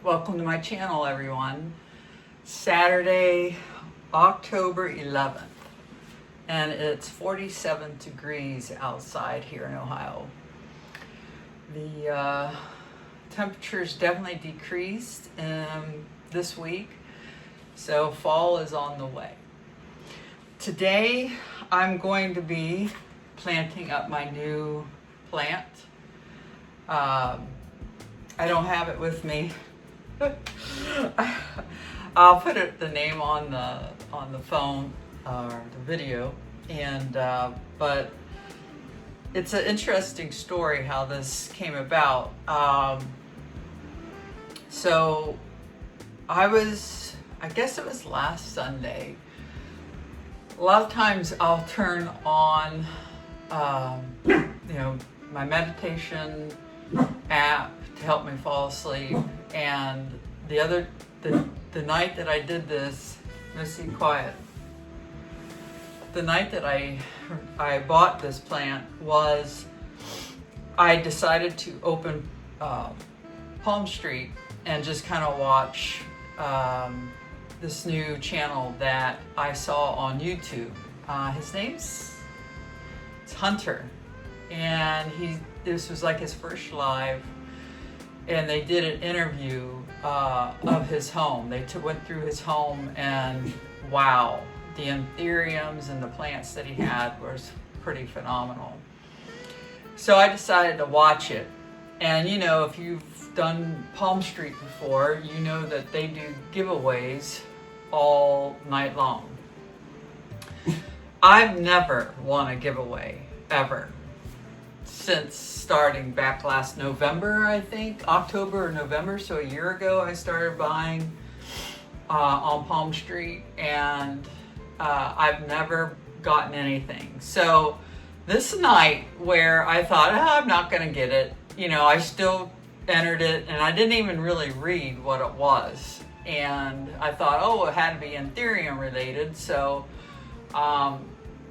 Welcome to my channel, everyone. Saturday, October 11th, and it's 47 degrees outside here in Ohio. The temperature's definitely decreased this week, so fall is on the way. Today, I'm going to be planting up my new plant. I don't have it with me. I'll put the name on the phone or the video, and but it's an interesting story how this came about. So I guess it was last Sunday. A lot of times I'll turn on my meditation app to help me fall asleep. And the night that I did this, let's be quiet. The night that I bought this plant was, I decided to open Palmstreet and just kind of watch this new channel that I saw on YouTube. His name's Hunter, and this was like his first live. And they did an interview of his home. They went through his home, and wow, the anthuriums and the plants that he had was pretty phenomenal. So I decided to watch it. And you know, if you've done Palmstreet before, you know that they do giveaways all night long. I've never won a giveaway, ever. Since starting back last November, I think, October or November, so a year ago, I started buying on Palmstreet, and I've never gotten anything. So this night where I thought, I'm not going to get it, you know, I still entered it, and I didn't even really read what it was. And I thought, oh, it had to be Anthurium related, so,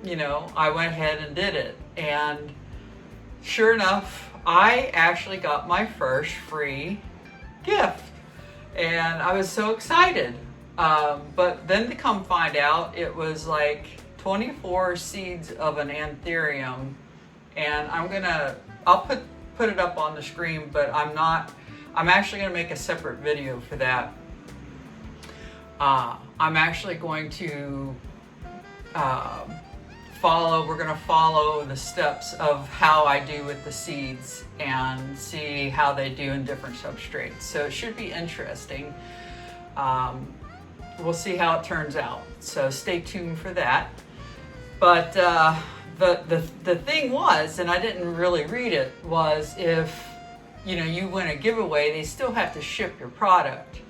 you know, I went ahead and did it. And sure enough, I actually got my first free gift, and I was so excited. But then to come find out, it was like 24 seeds of an Anthurium, and I'll put it up on the screen, but I'm actually gonna make a separate video for that. I'm actually going to we're going to follow the steps of how I do with the seeds and see how they do in different substrates. So it should be interesting. We'll see how it turns out. So stay tuned for that. But the thing was, and I didn't really read it, was if you know, you win a giveaway, they still have to ship your product.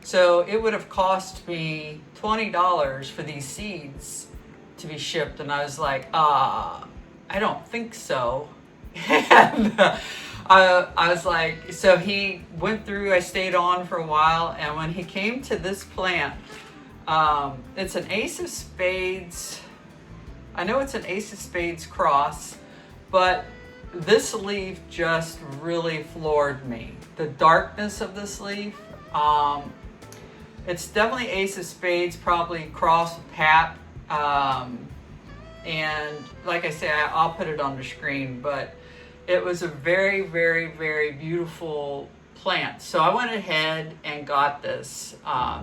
So it would have cost me $20 for these seeds to be shipped, and I was like, I don't think so. And I was like, so he went through, I stayed on for a while, and when he came to this plant, it's an Ace of Spades. I know it's an Ace of Spades cross, but this leaf just really floored me. The darkness of this leaf, it's definitely Ace of Spades, probably cross with Pat. And like I say, I'll put it on the screen, but it was a very, very, very beautiful plant. So I went ahead and got this.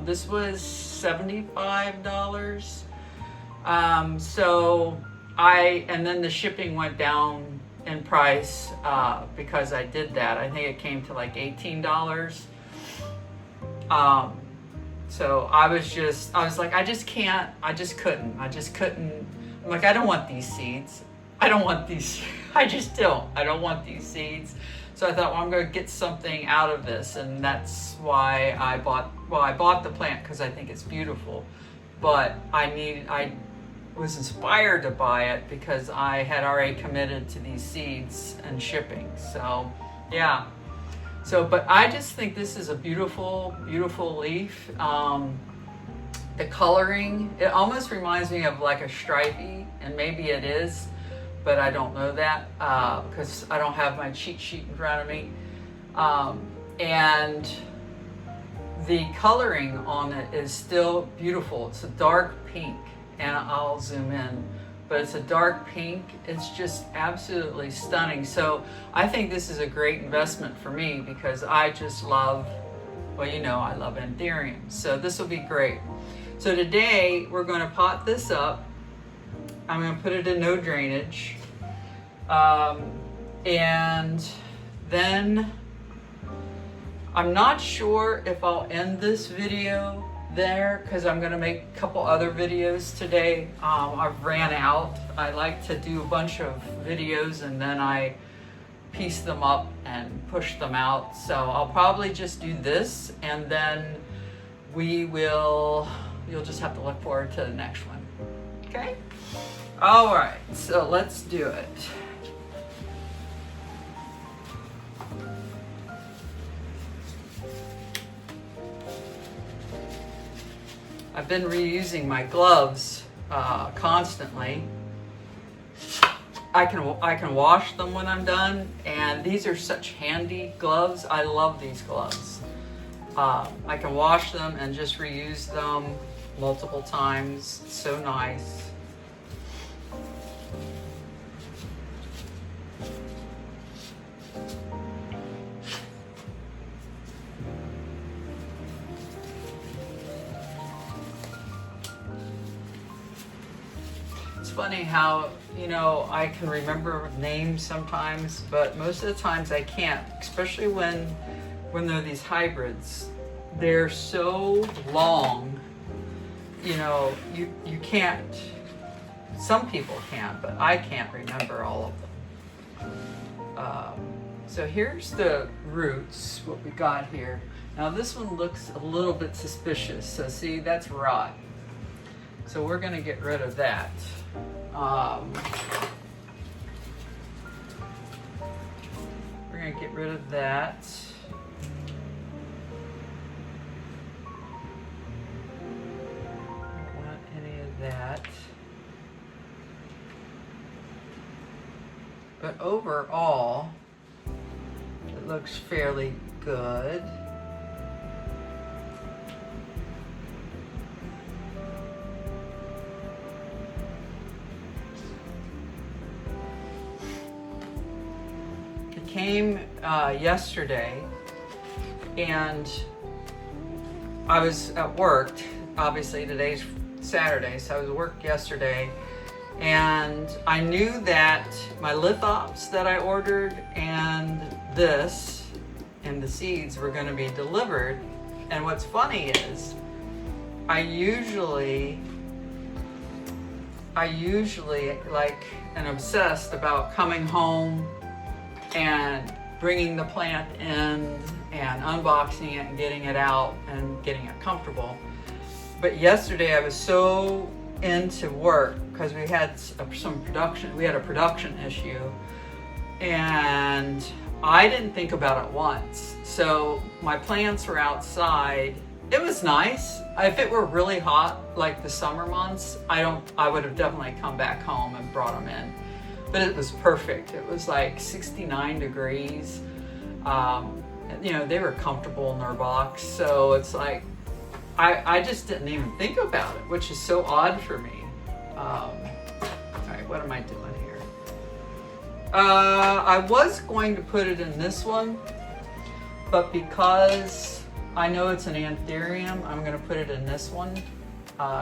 This was $75. And then the shipping went down in price because I did that. I think it came to like $18. So I was like, I just couldn't. I'm like, I don't want these seeds. I don't want these. I just don't. I don't want these seeds. So I thought, well, I'm going to get something out of this, and that's why I bought the plant, because I think it's beautiful. But I was inspired to buy it because I had already committed to these seeds and shipping. So yeah. So, but I just think this is a beautiful, beautiful leaf. The coloring, it almost reminds me of like a stripey, and maybe it is, but I don't know that because I don't have my cheat sheet in front of me. And the coloring on it is still beautiful. It's a dark pink, and I'll zoom in, but it's a dark pink. It's just absolutely stunning. So I think this is a great investment for me because I just love, well, you know, I love Anthurium. So this will be great. So today we're going to pot this up. I'm going to put it in no drainage. And then I'm not sure if I'll end this video there because I'm going to make a couple other videos today. I've ran out. I like to do a bunch of videos and then I piece them up and push them out. So I'll probably just do this, and then you'll just have to look forward to the next one. Okay? All right, so let's do it. I've been reusing my gloves constantly. I can wash them when I'm done, and these are such handy gloves. I love these gloves. I can wash them and just reuse them multiple times. It's so nice. It's funny how, you know, I can remember names sometimes, but most of the times I can't, especially when they're these hybrids. They're so long, you know, you can't, some people can, but I can't remember all of them. So here's the roots, what we got here. Now this one looks a little bit suspicious. So see, that's rot. So we're gonna get rid of that. We're gonna get rid of that. Don't want any of that. But overall, it looks fairly good. Came yesterday, and I was at work. Obviously today's Saturday, so I was at work yesterday, and I knew that my lithops that I ordered and this and the seeds were going to be delivered. And what's funny is I usually like am obsessed about coming home and bringing the plant in and unboxing it and getting it out and getting it comfortable. But yesterday I was so into work because we had we had a production issue, and I didn't think about it once. So my plants were outside. It was nice. If it were really hot, like the summer months, I would have definitely come back home and brought them in. But it was perfect. It was like 69 degrees. You know, they were comfortable in their box. So it's like, I just didn't even think about it, which is so odd for me. All right, what am I doing here? I was going to put it in this one, but because I know it's an Anthurium, I'm going to put it in this one.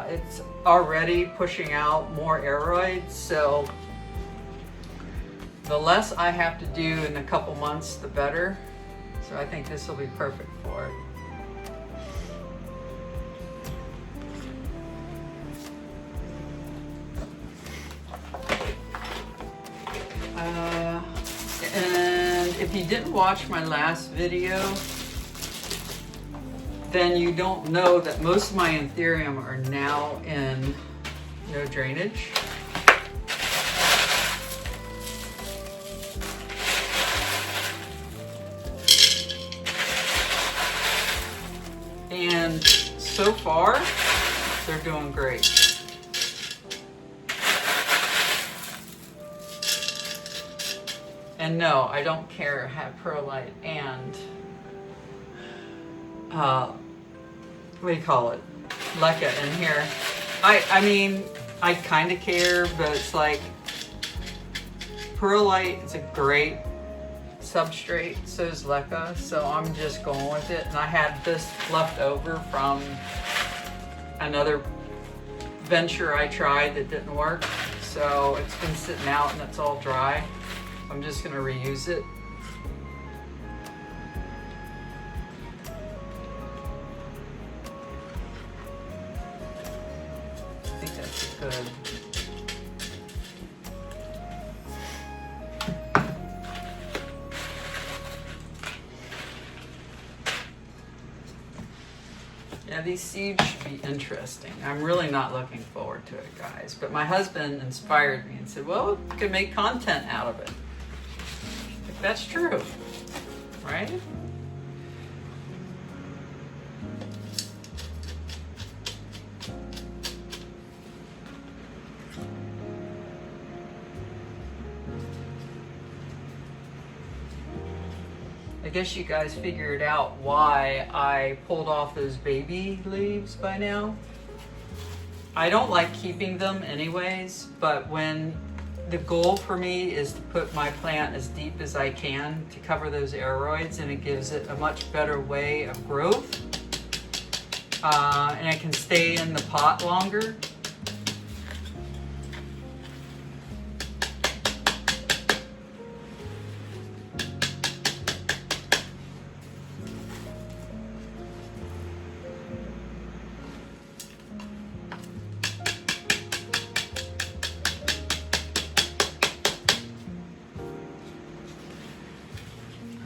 It's already pushing out more Aroids, so the less I have to do in a couple months, the better. So I think this will be perfect for it. And if you didn't watch my last video, then you don't know that most of my Anthurium are now in no drainage. And so far, they're doing great. And no, I don't care to have perlite and what do you call it? Leca in here. I mean, I kind of care, but it's like perlite is a great substrate, so is Leca, so I'm just going with it. And I had this left over from another venture I tried that didn't work, so it's been sitting out and it's all dry. I'm just going to reuse it. I think that's good. Yeah, these seeds should be interesting. I'm really not looking forward to it, guys. But my husband inspired me and said, well, we could make content out of it. Like, that's true, right? I guess you guys figured out why I pulled off those baby leaves by now. I don't like keeping them anyways, but when the goal for me is to put my plant as deep as I can to cover those aroids, and it gives it a much better way of growth, and it can stay in the pot longer.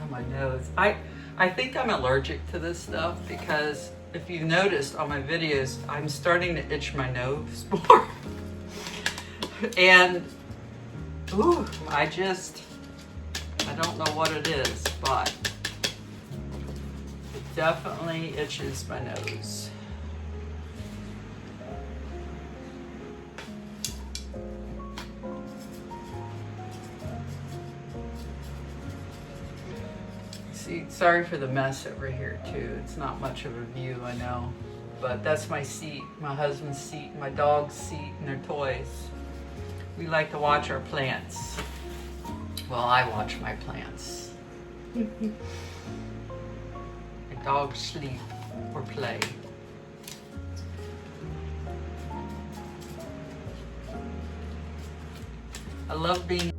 My nose. I think I'm allergic to this stuff because if you've noticed on my videos, I'm starting to itch my nose more. And ooh, I don't know what it is, but it definitely itches my nose. Sorry for the mess over here too. It's not much of a view, I know, but that's my seat, my husband's seat, my dog's seat, and their toys. We like to watch our plants. Well, I watch my plants. My dogs sleep or play. I love being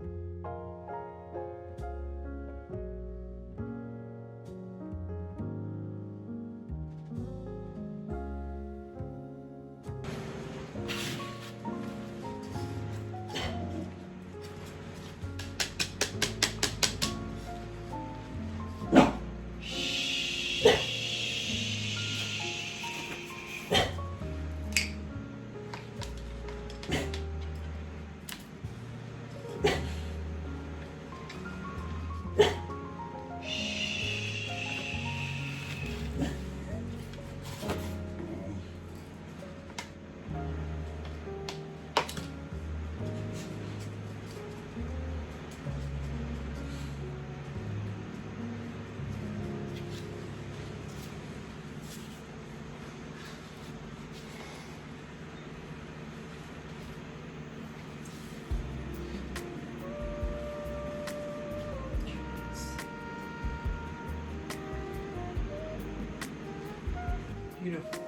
Beautiful.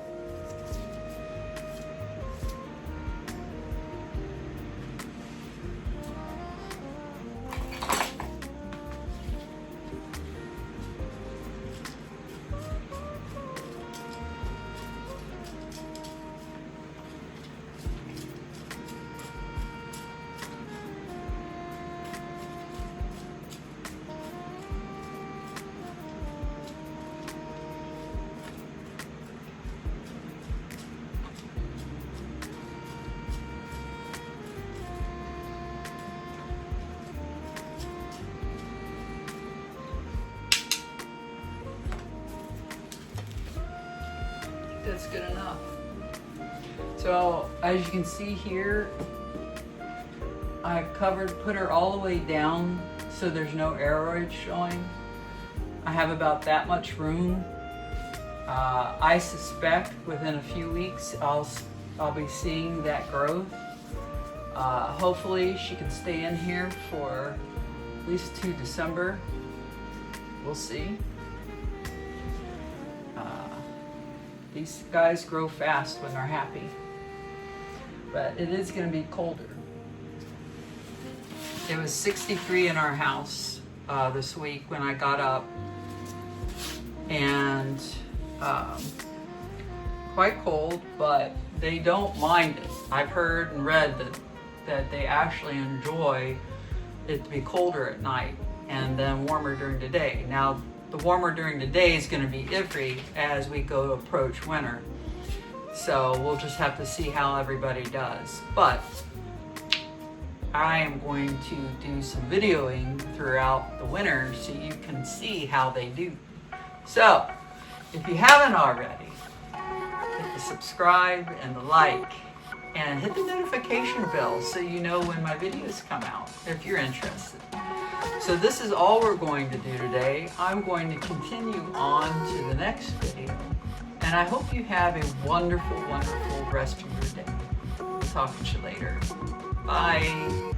That's good enough. So as you can see here, I've put her all the way down so there's no aroid showing. I have about that much room. I suspect within a few weeks I'll be seeing that growth. Hopefully she can stay in here for at least to December. We'll see. These guys grow fast when they're happy, but it is going to be colder. It was 63 in our house this week when I got up, and quite cold, but they don't mind it. I've heard and read that they actually enjoy it to be colder at night and then warmer during the day. Now, the warmer during the day is going to be iffy as we go to approach winter. So we'll just have to see how everybody does. But I am going to do some videoing throughout the winter so you can see how they do. So if you haven't already, hit the subscribe and the like and hit the notification bell so you know when my videos come out if you're interested. So this is all we're going to do today. I'm going to continue on to the next video, and I hope you have a wonderful, wonderful rest of your day. Talk to you later. Bye.